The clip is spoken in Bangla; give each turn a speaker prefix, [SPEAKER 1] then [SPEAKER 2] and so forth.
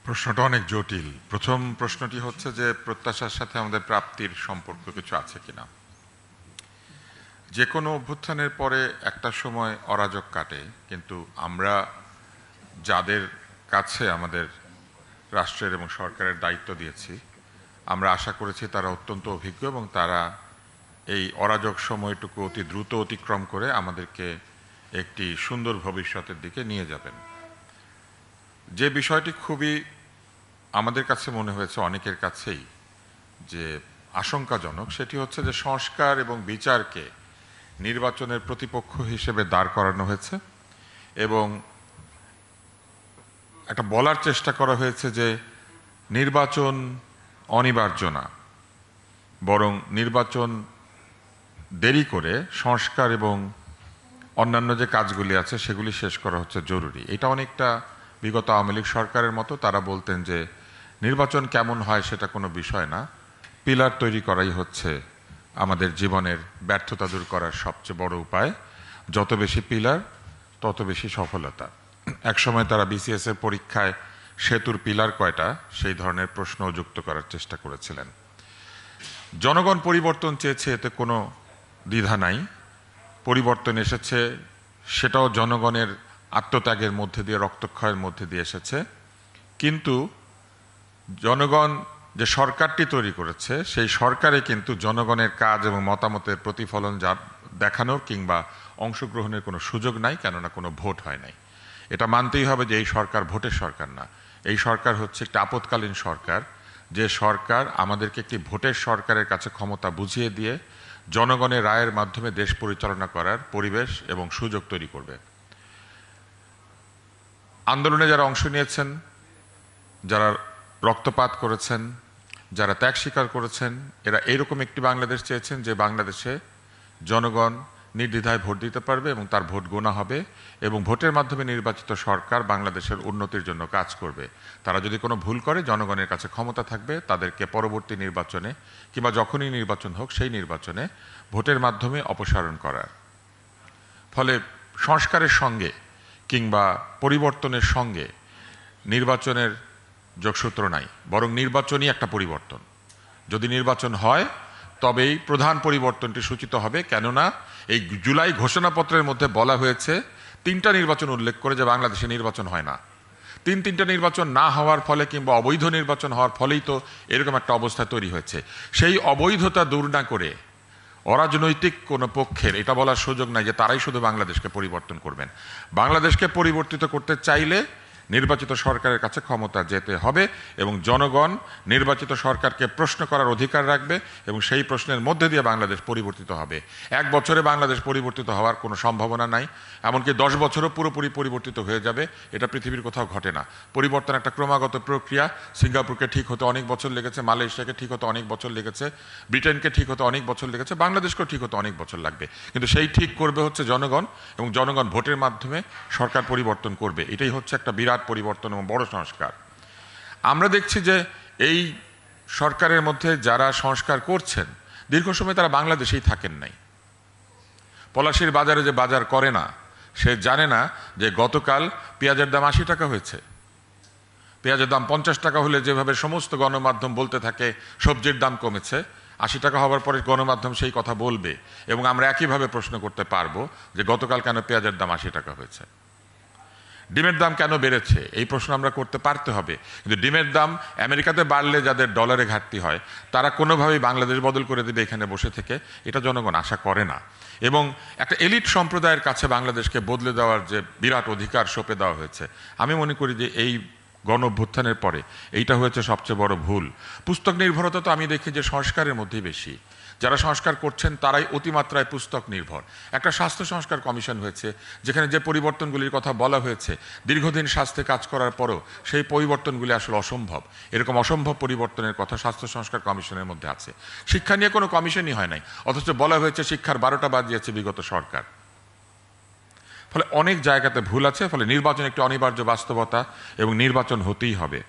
[SPEAKER 1] প্রশ্নটা অনেক জটিল। প্রথম প্রশ্নটি হচ্ছে যে প্রত্যাশার সাথে আমাদের প্রাপ্তির সম্পর্ক কিছু আছে কিনা। যে কোনো অভ্যুত্থানের পরে একটা সময় অরাজক কাটে, কিন্তু আমরা যাদের কাছে আমাদের রাষ্ট্রের এবং সরকারের দায়িত্ব দিয়েছি, আমরা আশা করেছি তারা অত্যন্ত অভিজ্ঞ এবং তারা এই অরাজক সময়টুকু অতি দ্রুত অতিক্রম করে আমাদেরকে একটি সুন্দর ভবিষ্যতের দিকে নিয়ে যাবেন। যে বিষয়টি খুবই আমাদের কাছে মনে হয়েছে অনেকের কাছেই যে আশঙ্কাজনক, সেটি হচ্ছে যে সংস্কার এবং বিচারকে নির্বাচনের প্রতিপক্ষ হিসেবে দাঁড় করানো হয়েছে এবং একটা বলার চেষ্টা করা হয়েছে যে নির্বাচন অনিবার্য না, বরং নির্বাচন দেরি করে সংস্কার এবং অন্যান্য যে কাজগুলি আছে সেগুলি শেষ করা হচ্ছে জরুরি। এটা অনেকটা বিগত আওয়ামী লীগ সরকারের মতো। তারা বলতেন যে নির্বাচন কেমন হয় সেটা কোনো বিষয় না, পিলার তৈরি করাই হচ্ছে আমাদের জীবনের ব্যর্থতা দূর করার সবচেয়ে বড় উপায়। যত বেশি পিলার তত বেশি সফলতা। একসময় তারা বিসিএস এর পরীক্ষায় সেতুর পিলার কয়টা সেই ধরনের প্রশ্ন যুক্ত করার চেষ্টা করেছিলেন। জনগণ পরিবর্তন চেয়েছে, এতে কোনো দ্বিধা নাই। পরিবর্তন এসেছে, সেটাও জনগণের আত্মত্যাগের মধ্যে দিয়ে, রক্তক্ষয়ের মধ্যে দিয়ে এসেছে। কিন্তু জনগণ যে সরকারটি তৈরি করেছে সেই সরকারে কিন্তু জনগণের কাজ এবং মতামতের প্রতিফলন যা দেখানোর কিংবা অংশগ্রহণের কোনো সুযোগ নাই, কেননা কোনো ভোট হয় নাই। এটা মানতেই হবে যে এই সরকার ভোটের সরকার না। এই সরকার হচ্ছে একটি আপৎকালীন সরকার, যে সরকার আমাদেরকে একটি ভোটের সরকারের কাছে ক্ষমতা বুঝিয়ে দিয়ে জনগণের রায়ের মাধ্যমে দেশ পরিচালনা করার পরিবেশ এবং সুযোগ তৈরি করবে। আন্দোলনে যারা অংশ নিয়েছেন, যারা রক্তপাত করেছেন, যারা ত্যাগ স্বীকার করেছেন, এরা এইরকম একটি বাংলাদেশ চেয়েছেন যে বাংলাদেশে জনগণ নির্দ্বিধায় ভোট দিতে পারবে এবং তার ভোট গোনা হবে এবং ভোটের মাধ্যমে নির্বাচিত সরকার বাংলাদেশের উন্নতির জন্য কাজ করবে। তারা যদি কোনো ভুল করে জনগণের কাছে ক্ষমতা থাকবে তাদেরকে পরবর্তী নির্বাচনে কিংবা যখনই নির্বাচন হোক সেই নির্বাচনে ভোটের মাধ্যমে অপসারণ করার। ফলে সংস্কারের সঙ্গে কিংবা পরিবর্তনের সঙ্গে নির্বাচনের যোগসূত্র নাই, বরং নির্বাচনই একটা পরিবর্তন। যদি নির্বাচন হয় তবেই প্রধান পরিবর্তনটি সূচিত হবে, কেননা এই জুলাই ঘোষণাপত্রের মধ্যে বলা হয়েছে 3টা নির্বাচন উল্লেখ করে যে বাংলাদেশে নির্বাচন হয় না। 3টা নির্বাচন না হওয়ার ফলে কিংবা অবৈধ নির্বাচন হওয়ার ফলেই তো এরকম একটা অবস্থা তৈরি হয়েছে। সেই অবৈধতা দূর না করে অরাজনৈতিক কোনো পক্ষের এটা বলার সুযোগ নাই যে তারাই শুধু বাংলাদেশকে পরিবর্তন করবেন। বাংলাদেশকে পরিবর্তিত করতে চাইলে নির্বাচিত সরকারের কাছে ক্ষমতা যেতে হবে এবং জনগণ নির্বাচিত সরকারকে প্রশ্ন করার অধিকার রাখবে এবং সেই প্রশ্নের মধ্যে দিয়ে বাংলাদেশ পরিবর্তিত হবে। 1 বছরে বাংলাদেশ পরিবর্তিত হওয়ার কোনো সম্ভাবনা নাই, এমনকি 10 বছরও পুরোপুরি পরিবর্তিত হয়ে যাবে, এটা পৃথিবীর কোথাও ঘটে না। পরিবর্তন একটা ক্রমাগত প্রক্রিয়া। সিঙ্গাপুরকে ঠিক হতে অনেক বছর লেগেছে, মালয়েশিয়াকে ঠিক হতে অনেক বছর লেগেছে, ব্রিটেনকে ঠিক হতে অনেক বছর লেগেছে, বাংলাদেশকেও ঠিক হতে অনেক বছর লাগবে। কিন্তু সেই ঠিক করবে হচ্ছে জনগণ এবং জনগণ ভোটের মাধ্যমে সরকার পরিবর্তন করবে। এটাই হচ্ছে একটা বিরাট পরিবর্তন এবং বড় সংস্কার। আমরা দেখছি যে এই সরকারের মধ্যে যারা সংস্কার করছেন দীর্ঘ সময় তারা বাংলাদেশেই থাকেন নাই। পলাশীর বাজারে যে বাজার করে না সে জানে না যে গতকাল পেঁয়াজের দাম 80 টাকা হয়েছে। পেঁয়াজের দাম 50 টাকা হলে যেভাবে সমস্ত গণমাধ্যম বলতে থাকে সবজির দাম কমেছে, 80 টাকা হওয়ার পরে গণমাধ্যম সেই কথা বলবে এবং আমরা একইভাবে প্রশ্ন করতে পারবো যে গতকাল কেন পেঁয়াজের দাম 80 টাকা হয়েছে। ডিমের দাম কেন বেড়েছে এই প্রশ্ন আমরা করতে পারতে হবে। কিন্তু ডিমের দাম আমেরিকাতে বাড়লে যাদের ডলারে ঘাটতি হয় তারা কোনোভাবেই বাংলাদেশ বদল করে দেবে এখানে বসে থেকে, এটা জনগণ আশা করে না। এবং একটা এলিট সম্প্রদায়ের কাছে বাংলাদেশকে বদলে দেওয়ার যে বিরাট অধিকার সঁপে দেওয়া হয়েছে, আমি মনে করি যে এই গণ অভ্যুত্থানের পরে এইটা হয়েছে সবচেয়ে বড় ভুল। পুস্তক নির্ভরতা তো আমি দেখি যে সংস্কারের মধ্যেই বেশি। যারা সংস্কার করছেন তারাই অতিমাত্রায় পুস্তক নির্ভর। একটা স্বাস্থ্য সংস্কার কমিশন হয়েছে যেখানে যে পরিবর্তনগুলির কথা বলা হয়েছে, দীর্ঘদিন স্বাস্থ্যে কাজ করার পরও সেই পরিবর্তনগুলি আসলে অসম্ভব। এরকম অসম্ভব পরিবর্তনের কথা স্বাস্থ্য সংস্কার কমিশনের মধ্যে আছে। শিক্ষা নিয়ে কোনো কমিশনই হয় নাই, অথচ বলা হয়েছে শিক্ষার 12টা বাজিয়েছে বিগত সরকার। ফলে অনেক জায়গাতে ভুল আছে। ফলে নির্বাচন একটি অনিবার্য বাস্তবতা এবং নির্বাচন হতেই হবে।